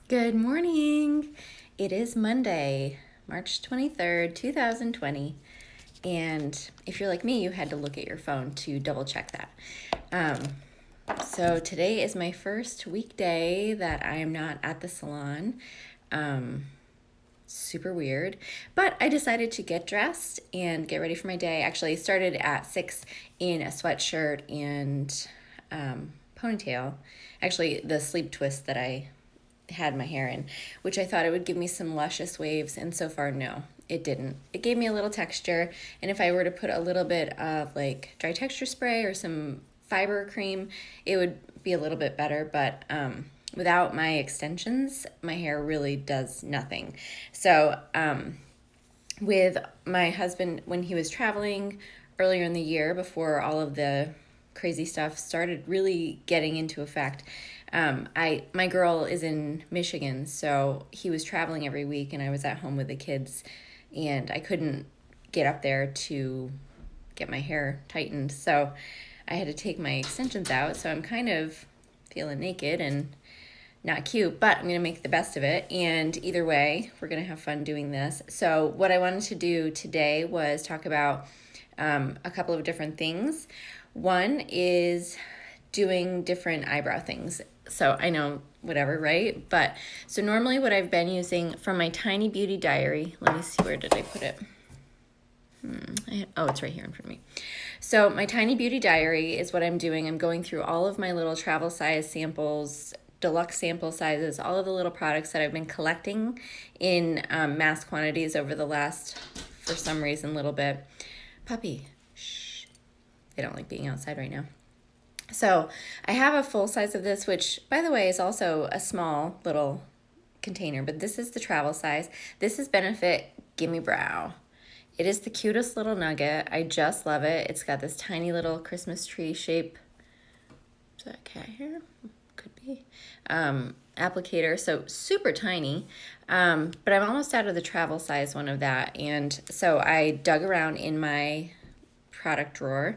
Good morning. It is Monday, March 23rd, 2020. And if you're like me, you had to look at your phone to double check that. So today is my first weekday that I am not at the salon. Super weird. But I decided to get dressed and get ready for my day. Actually, I started at 6 in a sweatshirt and ponytail. Actually, the sleep twist that I had my hair in, which I thought it would give me some luscious waves, and so far, no, it didn't. It gave me a little texture, and if I were to put a little bit of like dry texture spray or some fiber cream, it would be a little bit better, but without my extensions, my hair really does nothing. So, with my husband, when he was traveling earlier in the year before all of the crazy stuff started really getting into effect, my girl is in Michigan, so he was traveling every week, and I was at home with the kids, and I couldn't get up there to get my hair tightened, so I had to take my extensions out. So I'm kind of feeling naked and not cute, but I'm going to make the best of it. And either way, we're going to have fun doing this. So, what I wanted to do today was talk about a couple of different things. One is doing different eyebrow things. So, I know, whatever, right? But so, normally, what I've been using from my Tiny Beauty Diary, let me see, where did I put it? It's right here in front of me. So my Tiny Beauty Diary is what I'm doing. I'm going through all of my little travel size samples, deluxe sample sizes, all of the little products that I've been collecting in mass quantities over the last, for some reason, little bit. Puppy, shh. They don't like being outside right now. So I have a full size of this, which, by the way, is also a small little container, but this is the travel size. This is Benefit Gimme Brow. It is the cutest little nugget. I just love it. It's got this tiny little Christmas tree shape. Is that a cat hair? Could be. Applicator, so super tiny. But I'm almost out of the travel size one of that. And so I dug around in my product drawer.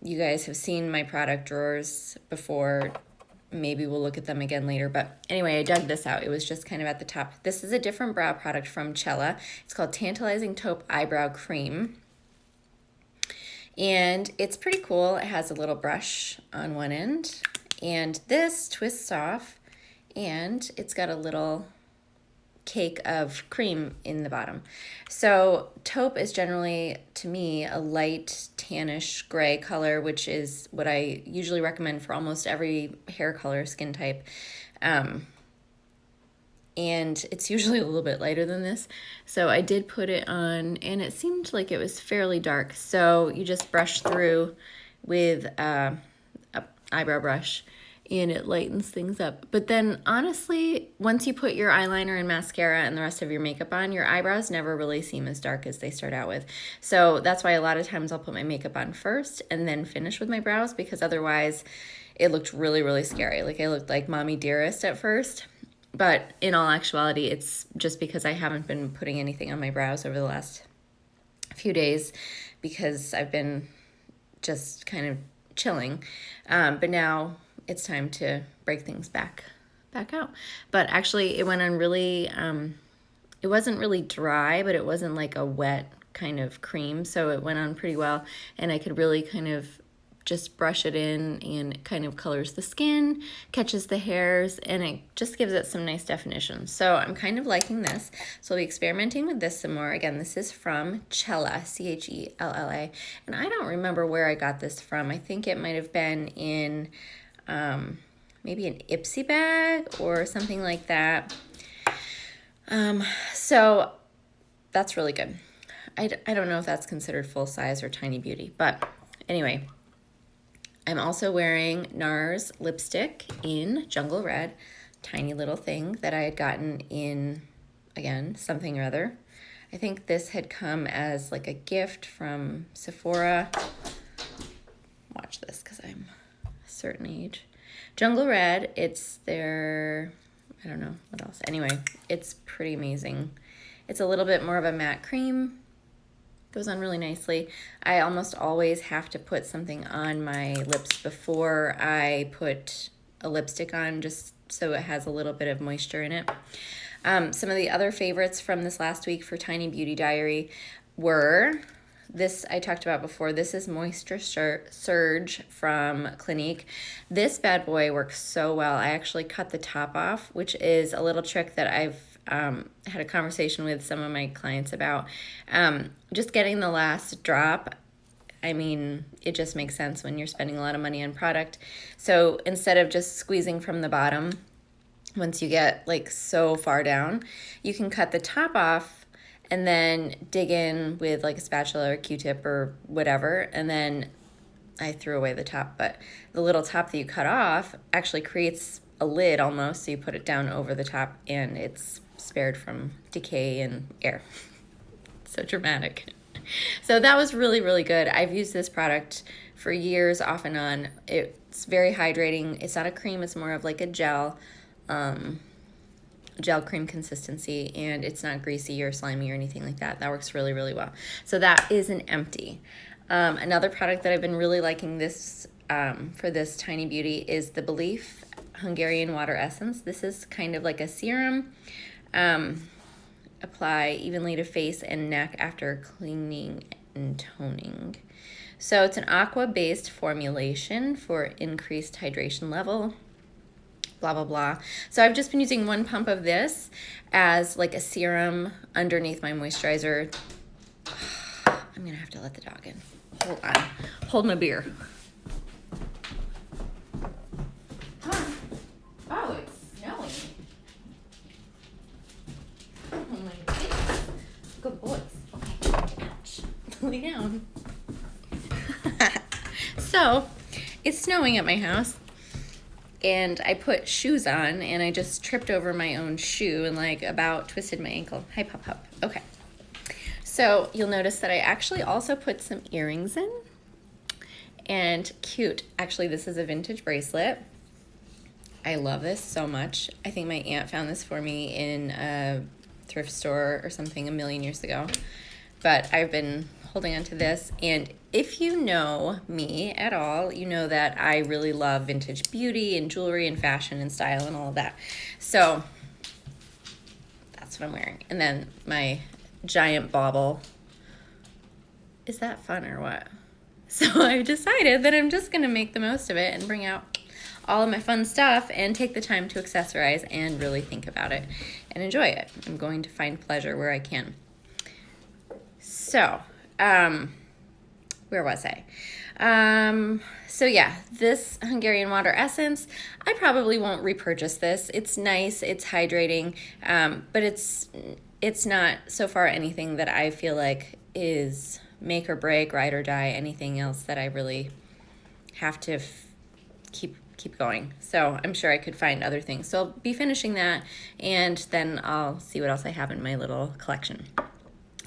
You guys have seen my product drawers before. Maybe we'll look at them again later. But anyway, I dug this out. It was just kind of at the top. This is a different brow product from Cella. It's called Tantalizing Taupe Eyebrow Cream. And it's pretty cool. It has a little brush on one end. And this twists off. And it's got a little cake of cream in the bottom. So taupe is generally, to me, a light tannish gray color, which is what I usually recommend for almost every hair color, skin type. And it's usually a little bit lighter than this. So I did put it on, and it seemed like it was fairly dark. So you just brush through with a eyebrow brush, and it lightens things up. But then honestly, once you put your eyeliner and mascara and the rest of your makeup on, your eyebrows never really seem as dark as they start out with. So that's why a lot of times I'll put my makeup on first and then finish with my brows, because otherwise it looked really, really scary. Like I looked like Mommy Dearest at first. But in all actuality, it's just because I haven't been putting anything on my brows over the last few days, because I've been just kind of chilling. But now it's time to break things back out. But actually, it went on really, it wasn't really dry, but it wasn't like a wet kind of cream. So it went on pretty well, and I could really kind of just brush it in, and it kind of colors the skin, catches the hairs, and it just gives it some nice definition. So I'm kind of liking this. So I'll be experimenting with this some more. Again, this is from Chella, Chella. And I don't remember where I got this from. I think it might have been in maybe an Ipsy bag or something like that. So that's really good. I don't know if that's considered full size or Tiny Beauty, but anyway, I'm also wearing NARS lipstick in Jungle Red, tiny little thing that I had gotten in, again, something or other. I think this had come as like a gift from Sephora. Watch this, because I'm a certain age. Jungle Red, it's their, I don't know what else. Anyway, it's pretty amazing. It's a little bit more of a matte cream. Goes on really nicely. I almost always have to put something on my lips before I put a lipstick on, just so it has a little bit of moisture in it. Some of the other favorites from this last week for Tiny Beauty Diary were this I talked about before. This is Moisture Surge from Clinique. This bad boy works so well. I actually cut the top off, which is a little trick that I've had a conversation with some of my clients about. Just getting the last drop. I mean, it just makes sense when you're spending a lot of money on product. So instead of just squeezing from the bottom, once you get like so far down, you can cut the top off and then dig in with like a spatula or Q-tip or whatever. And then I threw away the top, but the little top that you cut off actually creates a lid almost. So you put it down over the top and it's spared from decay and air. So dramatic. So that was really, really good. I've used this product for years off and on. It's very hydrating. It's not a cream, it's more of like a gel cream consistency, and it's not greasy or slimy or anything like that. That works really, really well. So that is an empty. Another product that I've been really liking this for this Tiny Beauty is the Belif Hungarian Water Essence. This is kind of like a serum. Apply evenly to face and neck after cleaning and toning. So it's an aqua-based formulation for increased hydration level. Blah, blah, blah. So I've just been using one pump of this as like a serum underneath my moisturizer. I'm gonna have to let the dog in. Hold on. Hold my beer. Come on. Oh, it's snowing. Oh my goodness. Good boys. Okay. Ouch. Lay down. So, it's snowing at my house. And I put shoes on and I just tripped over my own shoe and like about twisted my ankle. Hi, Pup Pup. Okay. So you'll notice that I actually also put some earrings in. And cute. Actually, this is a vintage bracelet. I love this so much. I think my aunt found this for me in a thrift store or something a million years ago. But I've been holding on to this, and if you know me at all, you know that I really love vintage beauty and jewelry and fashion and style and all of that. So that's what I'm wearing. And then my giant bauble. Is that fun or what? So I've decided that I'm just gonna make the most of it and bring out all of my fun stuff and take the time to accessorize and really think about it and enjoy it. I'm going to find pleasure where I can. So, where was I? So yeah, this Hungarian Water Essence, I probably won't repurchase this. It's nice, it's hydrating, but it's not so far anything that I feel like is make or break, ride or die, anything else that I really have to keep going. So I'm sure I could find other things. So I'll be finishing that, and then I'll see what else I have in my little collection.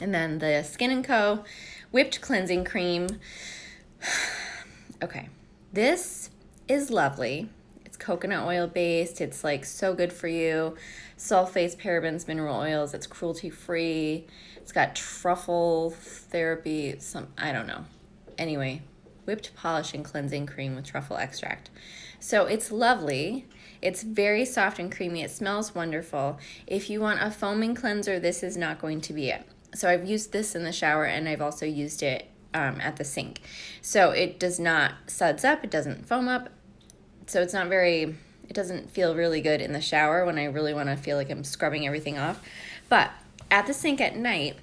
And then the Skin & Co. Whipped Cleansing Cream. Okay, this is lovely. It's coconut oil based. It's like so good for you. Sulfates, parabens, mineral oils. It's cruelty free. It's got truffle therapy. I don't know. Anyway, whipped polish and cleansing cream with truffle extract. So it's lovely. It's very soft and creamy. It smells wonderful. If you want a foaming cleanser, this is not going to be it. So I've used this in the shower, and I've also used it at the sink. So it does not suds up, it doesn't foam up. So it's not it doesn't feel really good in the shower when I really want to feel like I'm scrubbing everything off. But at the sink at night,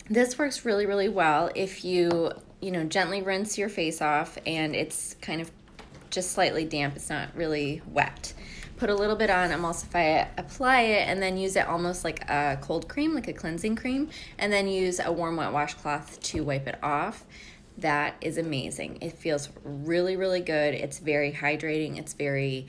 this works really, really well if you gently rinse your face off and it's kind of just slightly damp. It's not really wet. Put a little bit on, emulsify it, apply it, and then use it almost like a cold cream, like a cleansing cream, and then use a warm wet washcloth to wipe it off. That is amazing. It feels really, really good. It's very hydrating. It's very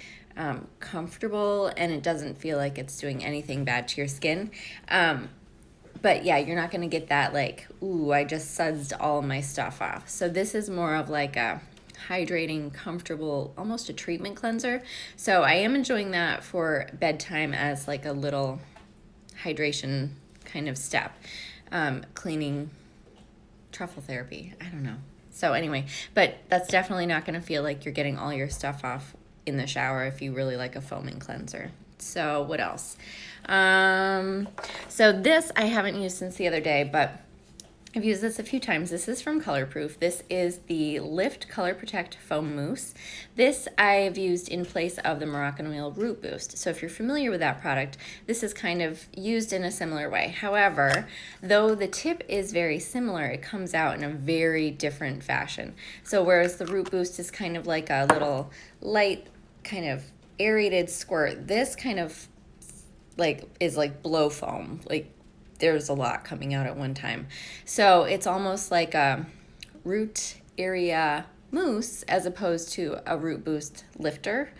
comfortable, and it doesn't feel like it's doing anything bad to your skin. But yeah, you're not gonna get that like, ooh, I just sudsed all my stuff off. So this is more of like a hydrating, comfortable, almost a treatment cleanser. So I am enjoying that for bedtime as like a little hydration kind of step. Cleaning, truffle therapy, I don't know. So anyway, but that's definitely not going to feel like you're getting all your stuff off in the shower if you really like a foaming cleanser. So what else? So this I haven't used since the other day, but I've used this a few times. This is from Colorproof. This is the Lift Color Protect Foam Mousse. This I've used in place of the Moroccanoil Root Boost. So if you're familiar with that product, this is kind of used in a similar way. However, though the tip is very similar, it comes out in a very different fashion. So whereas the Root Boost is kind of like a little light, kind of aerated squirt, this kind of is like blow foam, like there's a lot coming out at one time. So it's almost like a root area mousse as opposed to a root boost lifter.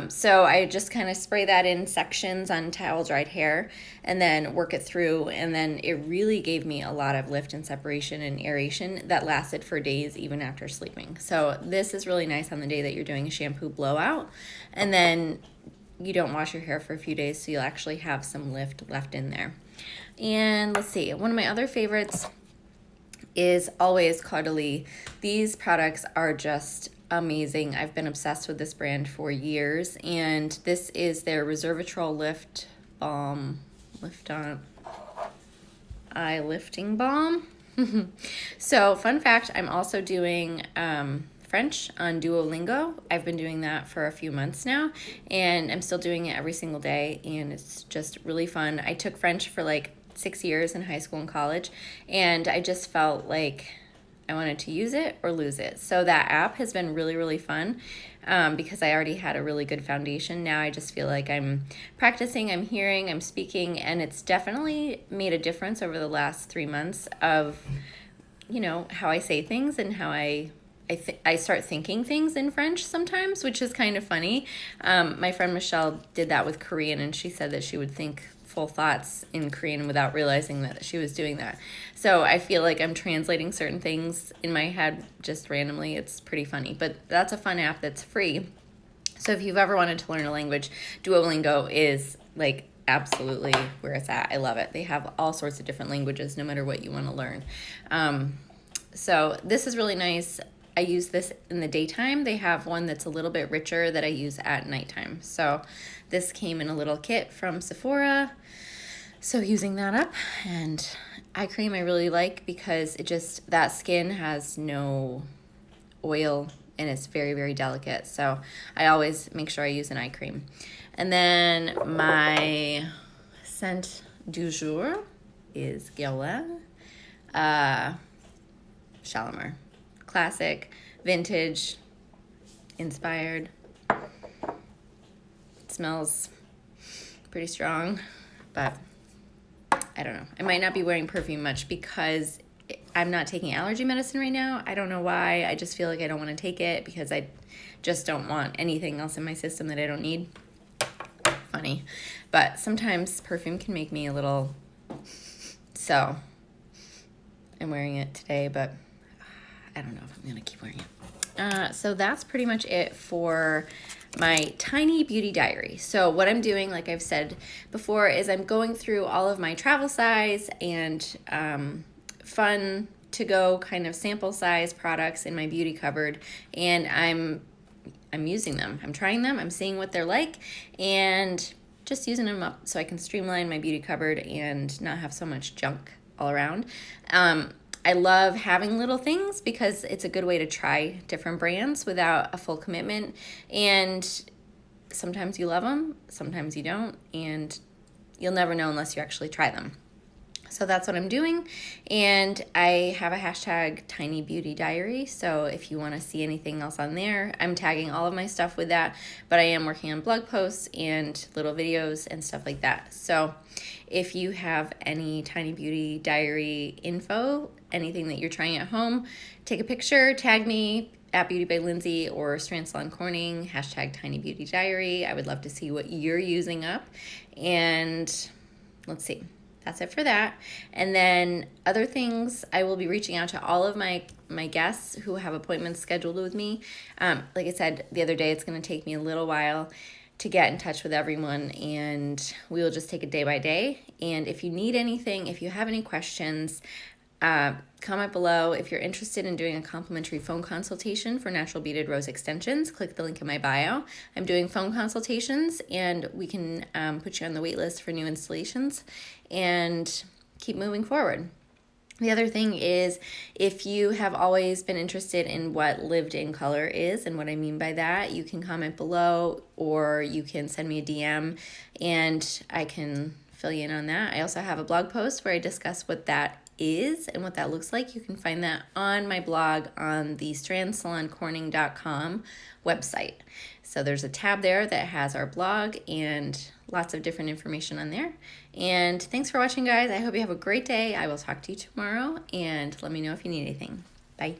So I just kind of spray that in sections on towel dried hair and then work it through, and then it really gave me a lot of lift and separation and aeration that lasted for days even after sleeping. So this is really nice on the day that you're doing a shampoo blowout, and then you don't wash your hair for a few days, so you'll actually have some lift left in there. And let's see, one of my other favorites is Always Caudalie. These products are just amazing. I've been obsessed with this brand for years, and this is their Resveratrol Lift Balm, Lift On Eye Lifting Balm. So fun fact, I'm also doing French on Duolingo. I've been doing that for a few months now, and I'm still doing it every single day, and it's just really fun. I took French for like 6 years in high school and college, and I just felt like I wanted to use it or lose it. So that app has been really, really fun because I already had a really good foundation. Now I just feel like I'm practicing, I'm hearing, I'm speaking, and it's definitely made a difference over the last 3 months of, you know, how I say things and how I start thinking things in French sometimes, which is kind of funny. My friend Michelle did that with Korean, and she said that she would think full thoughts in Korean without realizing that she was doing that. So I feel like I'm translating certain things in my head just randomly. It's pretty funny, but that's a fun app that's free. So if you've ever wanted to learn a language, Duolingo is like absolutely where it's at. I love it. They have all sorts of different languages no matter what you want to learn. So this is really nice. I use this in the daytime. They have one that's a little bit richer that I use at nighttime. So this came in a little kit from Sephora. So using that up, and eye cream I really like because it just, that skin has no oil and it's very, very delicate. So I always make sure I use an eye cream. And then my scent du jour is Guerlain Shalimar. Classic, vintage, inspired. It smells pretty strong, but I don't know. I might not be wearing perfume much because I'm not taking allergy medicine right now. I don't know why. I just feel like I don't want to take it because I just don't want anything else in my system that I don't need. Funny. But sometimes perfume can make me a little... So I'm wearing it today, but I don't know if I'm going to keep wearing it. So that's pretty much it for my tiny beauty diary. So what I'm doing, like I've said before, is I'm going through all of my travel size and fun to go kind of sample size products in my beauty cupboard, and I'm using them. I'm trying them. I'm seeing what they're like and just using them up so I can streamline my beauty cupboard and not have so much junk all around. I love having little things because it's a good way to try different brands without a full commitment. And sometimes you love them, sometimes you don't, and you'll never know unless you actually try them. So that's what I'm doing. And I have a hashtag Tiny Beauty Diary. So if you want to see anything else on there, I'm tagging all of my stuff with that, but I am working on blog posts and little videos and stuff like that. So if you have any Tiny Beauty Diary info, anything that you're trying at home, take a picture, tag me at Beauty by Lindsay or Strand Salon Corning, hashtag Tiny Beauty Diary. I would love to see what you're using up. And let's see. That's it for that. And then other things, I will be reaching out to all of my guests who have appointments scheduled with me. Like I said the other day, it's going to take me a little while to get in touch with everyone, and we will just take it day by day. And if you need anything, if you have any questions, Comment below if you're interested in doing a complimentary phone consultation for natural beaded rose extensions. Click the link in my bio. I'm doing phone consultations, and we can put you on the wait list for new installations and keep moving forward. The other thing is, if you have always been interested in what lived in color is and what I mean by that, you can comment below, or you can send me a DM and I can fill you in on that. I also have a blog post where I discuss what that is and what that looks like. You can find that on my blog on the strandsaloncorning.com website. So there's a tab there that has our blog and lots of different information on there. And thanks for watching, guys. I hope you have a great day. I will talk to you tomorrow, and let me know if you need anything. Bye.